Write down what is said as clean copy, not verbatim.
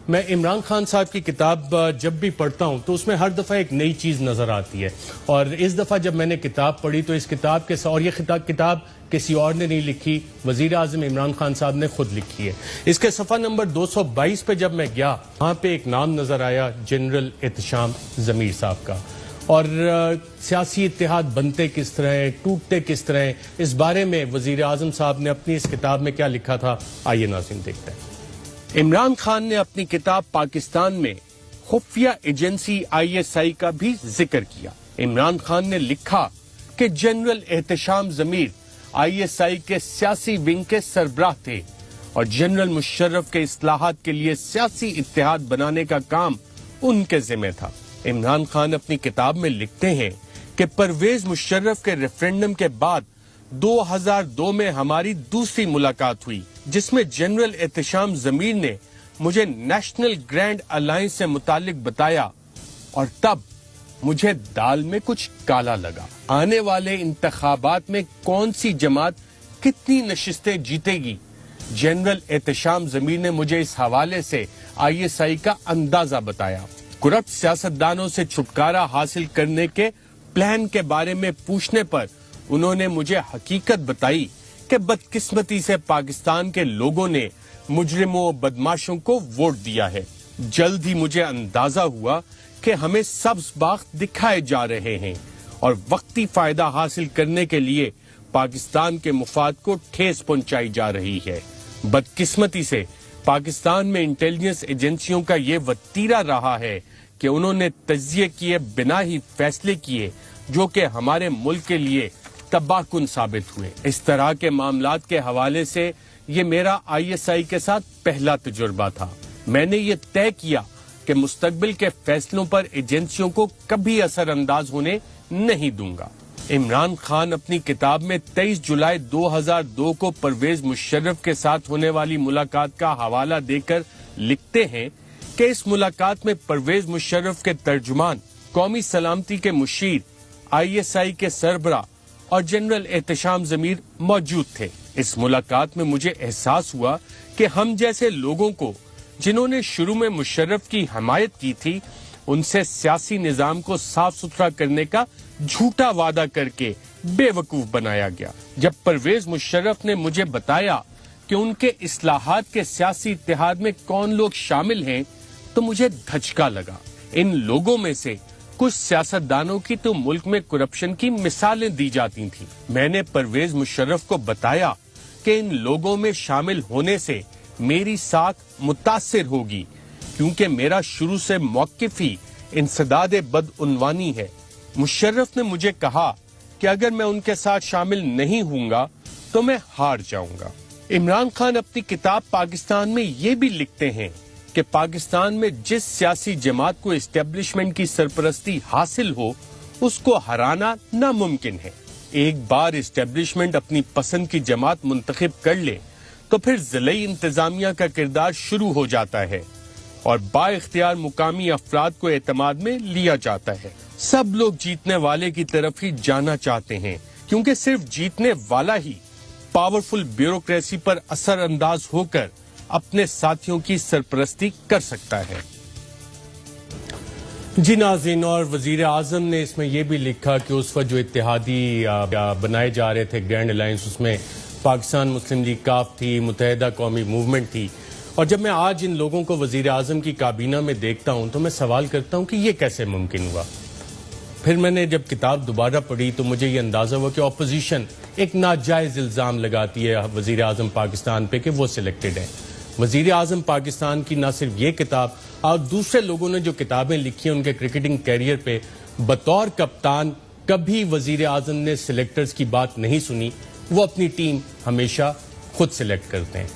میں عمران خان صاحب کی کتاب جب بھی پڑھتا ہوں تو اس میں ہر دفعہ ایک نئی چیز نظر آتی ہے، اور اس دفعہ جب میں نے کتاب پڑھی تو اس کتاب کے اور یہ کتاب کسی اور نے نہیں لکھی، وزیر اعظم عمران خان صاحب نے خود لکھی ہے۔ اس کے صفحہ نمبر 222 پہ جب میں گیا، وہاں پہ ایک نام نظر آیا جنرل احتشام ضمیر صاحب کا، اور سیاسی اتحاد بنتے کس طرح ہیں، ٹوٹتے کس طرح ہیں، اس بارے میں وزیر اعظم صاحب نے اپنی اس کتاب میں کیا لکھا تھا، آئیے ناظرین دیکھتے ہیں۔ عمران خان نے اپنی کتاب پاکستان میں خفیہ ایجنسی ISI کا بھی ذکر کیا۔ عمران خان نے لکھا کہ جنرل احتشام ضمیر ISI کے سیاسی ونگ کے سربراہ تھے اور جنرل مشرف کے اصلاحات کے لیے سیاسی اتحاد بنانے کا کام ان کے ذمہ تھا۔ عمران خان اپنی کتاب میں لکھتے ہیں کہ پرویز مشرف کے ریفرینڈم کے بعد 2002 میں ہماری دوسری ملاقات ہوئی، جس میں جنرل احتشام ضمیر نے مجھے نیشنل گرینڈ الائنس سے متعلق بتایا، اور تب مجھے دال میں کچھ کالا لگا۔ آنے والے انتخابات میں کون سی جماعت کتنی نشستیں جیتے گی، جنرل احتشام ضمیر نے مجھے اس حوالے سے ISI کا اندازہ بتایا۔ کرپٹ سیاستدانوں سے چھٹکارا حاصل کرنے کے پلان کے بارے میں پوچھنے پر انہوں نے مجھے حقیقت بتائی کہ بدقسمتی سے پاکستان کے لوگوں نے مجرموں و بدماشوں کو ووٹ دیا ہے۔ جلد ہی مجھے اندازہ ہوا کہ ہمیں سبز باغ دکھائے جا رہے ہیں اور وقتی فائدہ حاصل کرنے کے لیے پاکستان کے مفاد کو ٹھیس پہنچائی جا رہی ہے۔ بدقسمتی سے پاکستان میں انٹیلیجنس ایجنسیوں کا یہ وتیرہ رہا ہے کہ انہوں نے تجزیے کیے بنا ہی فیصلے کیے جو کہ ہمارے ملک کے لیے تباہ کن ثابت ہوئے۔ اس طرح کے معاملات کے حوالے سے یہ میرا ISI کے ساتھ پہلا تجربہ تھا۔ میں نے یہ طے کیا کہ مستقبل کے فیصلوں پر ایجنسیوں کو کبھی اثر انداز ہونے نہیں دوں گا۔ عمران خان اپنی کتاب میں 23 جولائی 2002 کو پرویز مشرف کے ساتھ ہونے والی ملاقات کا حوالہ دے کر لکھتے ہیں کہ اس ملاقات میں پرویز مشرف کے ترجمان، قومی سلامتی کے مشیر، ISI کے سربراہ اور جنرل احتشام ضمیر موجود تھے۔ اس ملاقات میں مجھے احساس ہوا کہ ہم جیسے لوگوں کو جنہوں نے شروع میں مشرف کی حمایت کی تھی، ان سے سیاسی نظام کو صاف ستھرا کرنے کا جھوٹا وعدہ کر کے بے وقوف بنایا گیا۔ جب پرویز مشرف نے مجھے بتایا کہ ان کے اصلاحات کے سیاسی اتحاد میں کون لوگ شامل ہیں تو مجھے دھچکا لگا۔ ان لوگوں میں سے کچھ سیاستدانوں کی تو ملک میں کرپشن کی مثالیں دی جاتی تھیں۔ میں نے پرویز مشرف کو بتایا کہ ان لوگوں میں شامل ہونے سے میری ساکھ متاثر ہوگی، کیونکہ میرا شروع سے موقف ہی انسداد بدعنوانی ہے۔ مشرف نے مجھے کہا کہ اگر میں ان کے ساتھ شامل نہیں ہوں گا تو میں ہار جاؤں گا۔ عمران خان اپنی کتاب پاکستان میں یہ بھی لکھتے ہیں کہ پاکستان میں جس سیاسی جماعت کو اسٹیبلشمنٹ کی سرپرستی حاصل ہو، اس کو ہرانا ناممکن ہے۔ ایک بار اسٹیبلشمنٹ اپنی پسند کی جماعت منتخب کر لے تو پھر ضلعی انتظامیہ کا کردار شروع ہو جاتا ہے اور با اختیار مقامی افراد کو اعتماد میں لیا جاتا ہے۔ سب لوگ جیتنے والے کی طرف ہی جانا چاہتے ہیں، کیونکہ صرف جیتنے والا ہی پاورفل بیوروکریسی پر اثر انداز ہو کر اپنے ساتھیوں کی سرپرستی کر سکتا ہے۔ جی ناظرین، اور وزیر اعظم نے اس میں یہ بھی لکھا کہ اس وقت جو اتحادی بنائے جا رہے تھے گرینڈ الائنس، اس میں پاکستان مسلم لیگ کاف تھی، متحدہ قومی موومنٹ تھی، اور جب میں آج ان لوگوں کو وزیر اعظم کی کابینہ میں دیکھتا ہوں تو میں سوال کرتا ہوں کہ یہ کیسے ممکن ہوا۔ پھر میں نے جب کتاب دوبارہ پڑھی تو مجھے یہ اندازہ ہوا کہ اپوزیشن ایک ناجائز الزام لگاتی ہے وزیر اعظم پاکستان پہ کہ وہ سلیکٹڈ ہیں۔ وزیر اعظم پاکستان کی نہ صرف یہ کتاب اور دوسرے لوگوں نے جو کتابیں لکھی ہیں ان کے کرکٹنگ کیریئر پہ، بطور کپتان کبھی وزیر اعظم نے سلیکٹرز کی بات نہیں سنی، وہ اپنی ٹیم ہمیشہ خود سلیکٹ کرتے ہیں۔